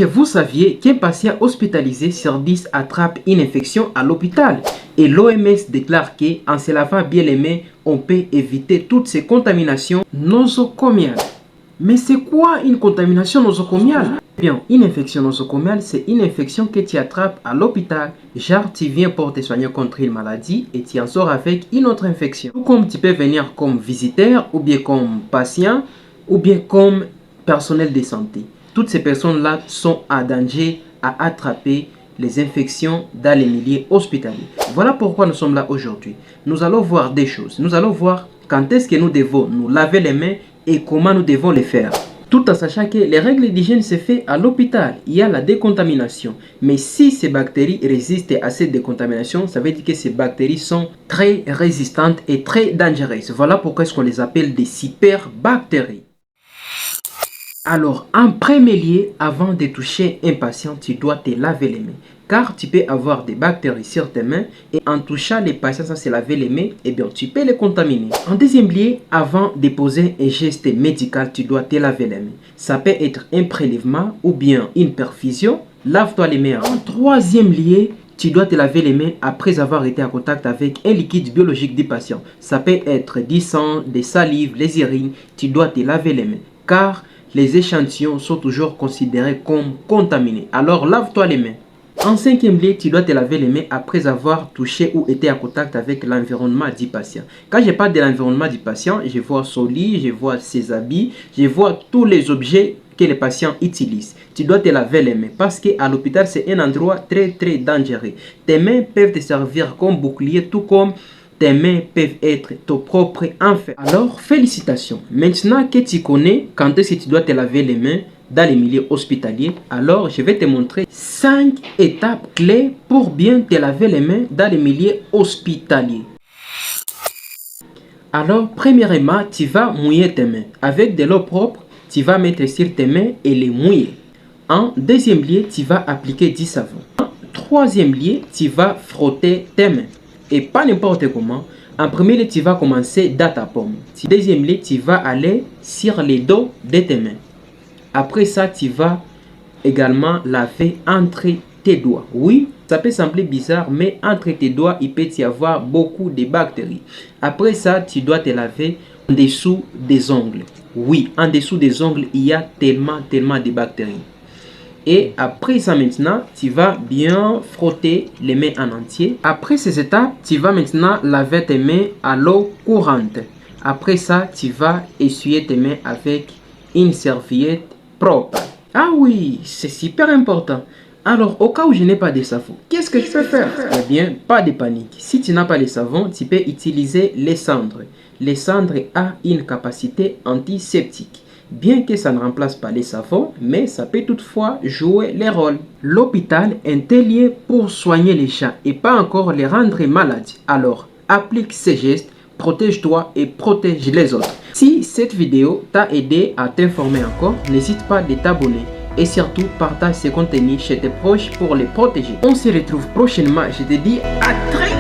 que vous saviez qu'un patient hospitalisé sur 10 attrape une infection à l'hôpital? Et l'OMS déclare qu'en se lavant bien les mains, on peut éviter toutes ces contaminations nosocomiales. Mais c'est quoi une contamination nosocomiale? Bien, une infection nosocomiale, c'est une infection que tu attrapes à l'hôpital. Genre, tu viens pour te soigner contre une maladie et tu en sors avec une autre infection. Ou comme tu peux venir comme visiteur, ou bien comme patient, ou bien comme personnel de santé. Toutes ces personnes-là sont en danger à attraper les infections dans les milieux hospitaliers. Voilà pourquoi nous sommes là aujourd'hui. Nous allons voir des choses. Nous allons voir quand est-ce que nous devons nous laver les mains et comment nous devons les faire. Tout en sachant que les règles d'hygiène se font à l'hôpital. Il y a la décontamination. Mais si ces bactéries résistent à cette décontamination, ça veut dire que ces bactéries sont très résistantes et très dangereuses. Voilà pourquoi est-ce qu'on les appelle des superbactéries. Alors, en premier lieu, avant de toucher un patient, tu dois te laver les mains. Car tu peux avoir des bactéries sur tes mains et en touchant les patients sans se laver les mains, eh bien, tu peux les contaminer. En deuxième lieu, avant de poser un geste médical, tu dois te laver les mains. Ça peut être un prélèvement ou bien une perfusion. Lave-toi les mains. En troisième lieu, tu dois te laver les mains après avoir été en contact avec un liquide biologique du patient. Ça peut être du sang, des salives, les urines. Tu dois te laver les mains. Car les échantillons sont toujours considérés comme contaminés. Alors, lave-toi les mains. En cinquième lieu, tu dois te laver les mains après avoir touché ou été en contact avec l'environnement du patient. Quand je parle de l'environnement du patient, je vois son lit, je vois ses habits, je vois tous les objets que les patients utilisent. Tu dois te laver les mains parce qu'à l'hôpital, c'est un endroit très dangereux. Tes mains peuvent te servir comme bouclier, tout comme tes mains peuvent être ton propre enfer. Alors, félicitations. Maintenant que tu connais quand est-ce que tu dois te laver les mains dans les milieux hospitaliers, alors je vais te montrer 5 étapes clés pour bien te laver les mains dans les milieux hospitaliers. Alors, premièrement, tu vas mouiller tes mains. Avec de l'eau propre, tu vas mettre sur tes mains et les mouiller. En deuxième lieu, tu vas appliquer du savon. En troisième lieu, tu vas frotter tes mains. Et pas n'importe comment. En premier lieu, tu vas commencer dans ta paume. En deuxième lieu, tu vas aller sur les dos de tes mains. Après ça, tu vas également laver entre tes doigts. Oui, ça peut sembler bizarre, mais entre tes doigts, il peut y avoir beaucoup de bactéries. Après ça, tu dois te laver en dessous des ongles. Oui, en dessous des ongles, il y a tellement de bactéries. Et après ça maintenant, tu vas bien frotter les mains en entier. Après ces étapes, tu vas maintenant laver tes mains à l'eau courante. Après ça, tu vas essuyer tes mains avec une serviette propre. Ah oui, c'est super important. Alors, au cas où je n'ai pas de savon, qu'est-ce que je peux faire? Eh bien, pas de panique. Si tu n'as pas de savon, tu peux utiliser les cendres. Les cendres ont une capacité antiseptique. Bien que ça ne remplace pas les savons, mais ça peut toutefois jouer les rôles. L'hôpital est un lieu pour soigner les gens et pas encore les rendre malades. Alors, applique ces gestes, protège-toi et protège les autres. Si cette vidéo t'a aidé à t'informer encore, n'hésite pas de t'abonner. Et surtout, partage ce contenu chez tes proches pour les protéger. On se retrouve prochainement. Je te dis à très bientôt.